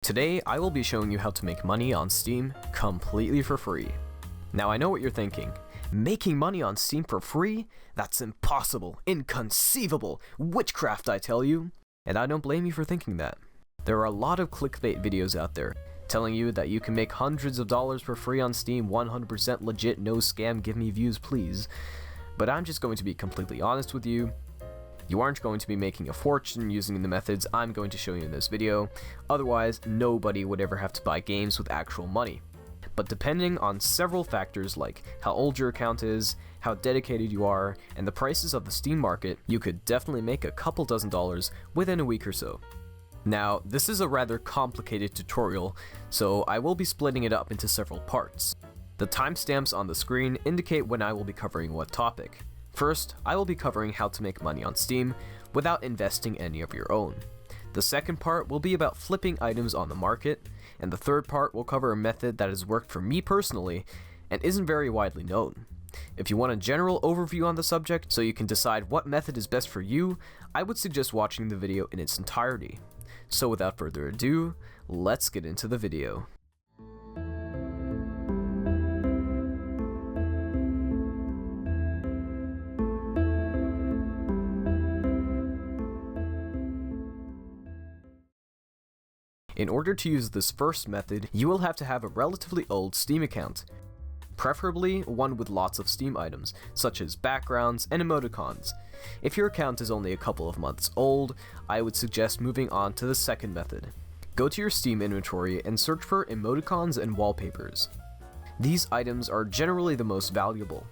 Today, I will be showing you how to make money on Steam completely for free. Now I know what you're thinking. Making money on Steam for free? That's impossible, inconceivable, witchcraft I tell you. And I don't blame you for thinking that. There are a lot of clickbait videos out there telling you that you can make hundreds of dollars for free on Steam, 100% legit, no scam, give me views please. But I'm just going to be completely honest with you. You aren't going to be making a fortune using the methods I'm going to show you in this video, otherwise nobody would ever have to buy games with actual money. But depending on several factors like how old your account is, how dedicated you are, and the prices of the Steam market, you could definitely make a couple dozen dollars within a week or so. Now, this is a rather complicated tutorial, so I will be splitting it up into several parts. The timestamps on the screen indicate when I will be covering what topic. First, I will be covering how to make money on Steam without investing any of your own. The second part will be about flipping items on the market, and the third part will cover a method that has worked for me personally and isn't very widely known. If you want a general overview on the subject so you can decide what method is best for you, I would suggest watching the video in its entirety. So without further ado, let's get into the video. In order to use this first method, you will have to have a relatively old Steam account, preferably one with lots of Steam items, such as backgrounds and emoticons. If your account is only a couple of months old, I would suggest moving on to the second method. Go to your Steam inventory and search for emoticons and wallpapers. These items are generally the most valuable.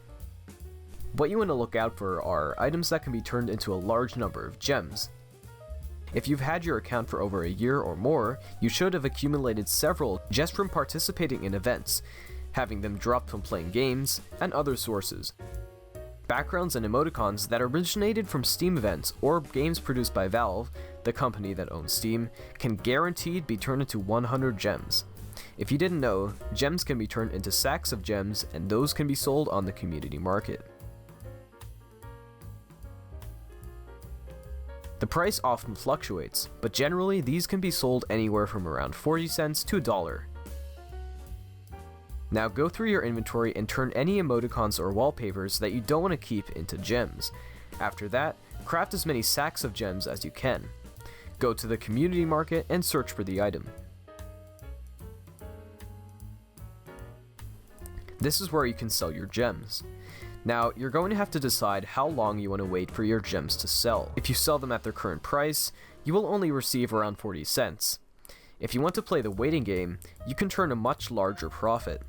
What you want to look out for are items that can be turned into a large number of gems. If you've had your account for over a year or more, you should have accumulated several just from participating in events, having them dropped from playing games, and other sources. Backgrounds and emoticons that originated from Steam events or games produced by Valve, the company that owns Steam, can guaranteed be turned into 100 gems. If you didn't know, gems can be turned into sacks of gems, and those can be sold on the community market. The price often fluctuates, but generally these can be sold anywhere from around 40 cents to $1. Now go through your inventory and turn any emoticons or wallpapers that you don't want to keep into gems. After that, craft as many sacks of gems as you can. Go to the community market and search for the item. This is where you can sell your gems. Now, you're going to have to decide how long you want to wait for your gems to sell. If you sell them at their current price, you will only receive around 40 cents. If you want to play the waiting game, you can turn a much larger profit.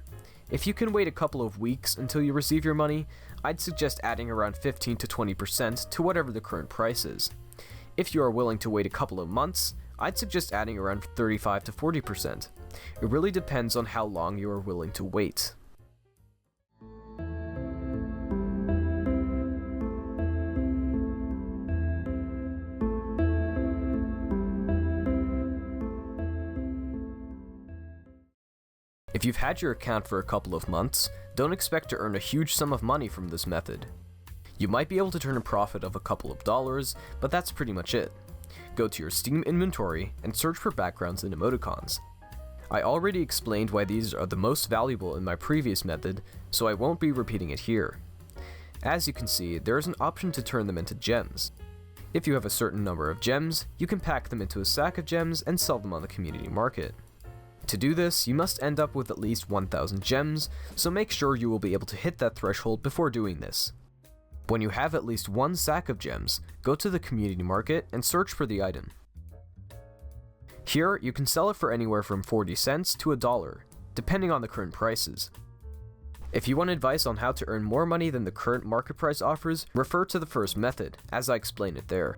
If you can wait a couple of weeks until you receive your money, I'd suggest adding around 15 to 20% to whatever the current price is. If you are willing to wait a couple of months, I'd suggest adding around 35 to 40%. It really depends on how long you are willing to wait. If you've had your account for a couple of months, don't expect to earn a huge sum of money from this method. You might be able to turn a profit of a couple of dollars, but that's pretty much it. Go to your Steam inventory and search for backgrounds and emoticons. I already explained why these are the most valuable in my previous method, so I won't be repeating it here. As you can see, there is an option to turn them into gems. If you have a certain number of gems, you can pack them into a sack of gems and sell them on the community market. To do this, you must end up with at least 1,000 gems, so make sure you will be able to hit that threshold before doing this. When you have at least one sack of gems, go to the community market and search for the item. Here, you can sell it for anywhere from 40 cents to $1, depending on the current prices. If you want advice on how to earn more money than the current market price offers, refer to the first method, as I explain it there.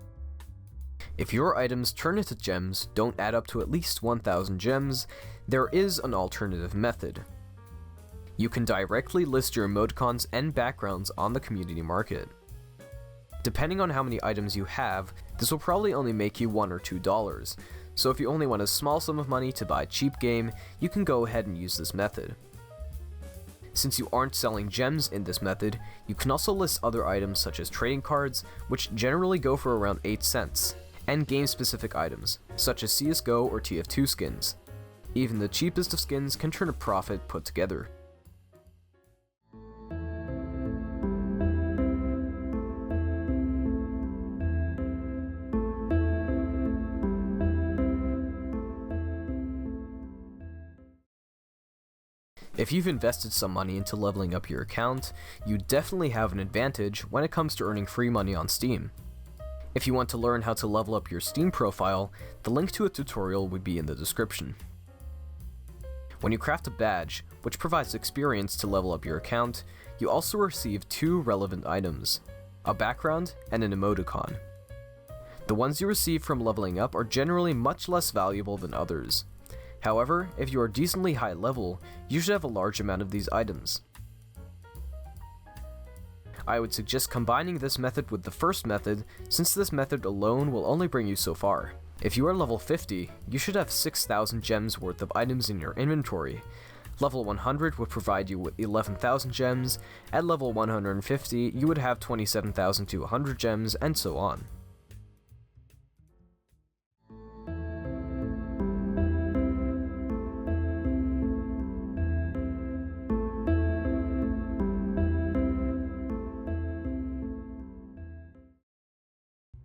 If your items turn into gems don't add up to at least 1,000 gems, there is an alternative method. You can directly list your emoticons and backgrounds on the community market. Depending on how many items you have, this will probably only make you $1 or $2, so if you only want a small sum of money to buy a cheap game, you can go ahead and use this method. Since you aren't selling gems in this method, you can also list other items such as trading cards, which generally go for around 8 cents. And game-specific items, such as CSGO or TF2 skins. Even the cheapest of skins can turn a profit put together. If you've invested some money into leveling up your account, you definitely have an advantage when it comes to earning free money on Steam. If you want to learn how to level up your Steam profile, the link to a tutorial would be in the description. When you craft a badge, which provides experience to level up your account, you also receive two relevant items, a background and an emoticon. The ones you receive from leveling up are generally much less valuable than others. However, if you are decently high level, you should have a large amount of these items. I would suggest combining this method with the first method, since this method alone will only bring you so far. If you are level 50, you should have 6,000 gems worth of items in your inventory. Level 100 would provide you with 11,000 gems, at level 150 you would have 27,200 gems, and so on.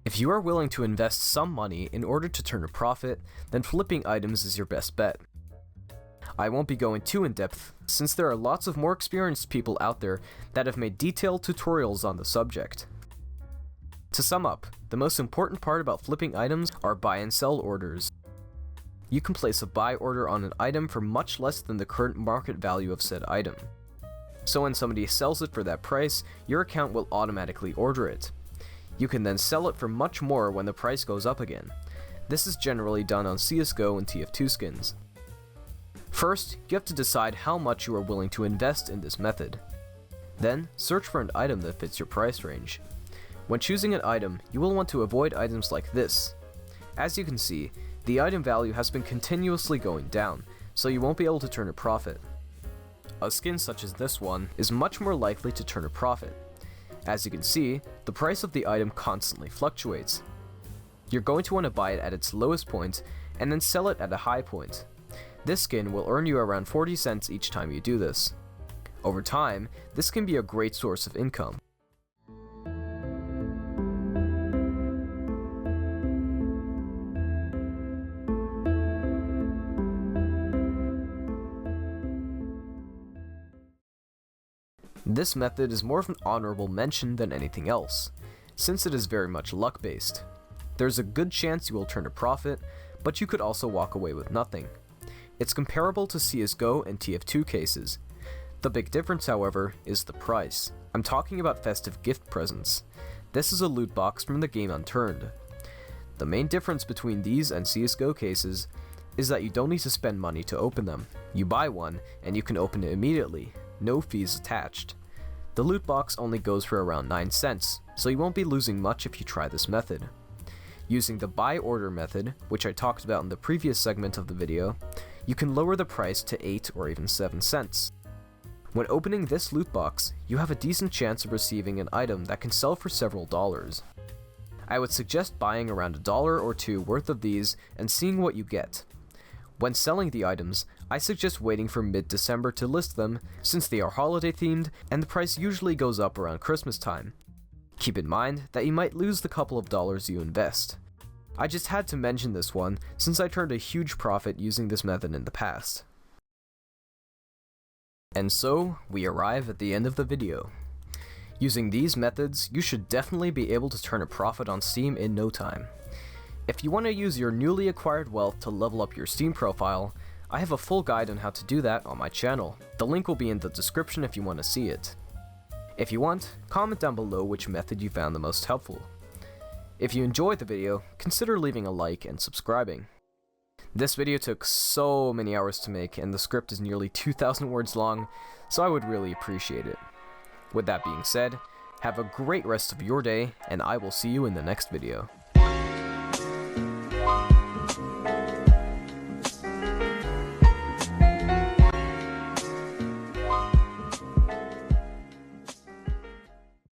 If you are willing to invest some money in order to turn a profit, then flipping items is your best bet. I won't be going too in depth, since there are lots of more experienced people out there that have made detailed tutorials on the subject. To sum up, the most important part about flipping items are buy and sell orders. You can place a buy order on an item for much less than the current market value of said item. So when somebody sells it for that price, your account will automatically order it. You can then sell it for much more when the price goes up again. This is generally done on CSGO and TF2 skins. First, you have to decide how much you are willing to invest in this method. Then, search for an item that fits your price range. When choosing an item, you will want to avoid items like this. As you can see, the item value has been continuously going down, so you won't be able to turn a profit. A skin such as this one is much more likely to turn a profit. As you can see, the price of the item constantly fluctuates. You're going to want to buy it at its lowest point, and then sell it at a high point. This skin will earn you around 40 cents each time you do this. Over time, this can be a great source of income. This method is more of an honorable mention than anything else, since it is very much luck-based. There's a good chance you will turn a profit, but you could also walk away with nothing. It's comparable to CSGO and TF2 cases. The big difference, however, is the price. I'm talking about festive gift presents. This is a loot box from the game Unturned. The main difference between these and CSGO cases is that you don't need to spend money to open them. You buy one, and you can open it immediately. No fees attached. The loot box only goes for around 9 cents, so you won't be losing much if you try this method. Using the buy order method, which I talked about in the previous segment of the video, you can lower the price to 8 or even 7 cents. When opening this loot box, you have a decent chance of receiving an item that can sell for several dollars. I would suggest buying around $1 or $2 worth of these and seeing what you get. When selling the items, I suggest waiting for mid-December to list them, since they are holiday themed and the price usually goes up around Christmas time. Keep in mind that you might lose the couple of dollars you invest. I just had to mention this one since I turned a huge profit using this method in the past. And so, we arrive at the end of the video. Using these methods, you should definitely be able to turn a profit on Steam in no time. If you want to use your newly acquired wealth to level up your Steam profile, I have a full guide on how to do that on my channel. The link will be in the description if you want to see it. If you want, comment down below which method you found the most helpful. If you enjoyed the video, consider leaving a like and subscribing. This video took so many hours to make and the script is nearly 2,000 words long, so I would really appreciate it. With that being said, have a great rest of your day, and I will see you in the next video.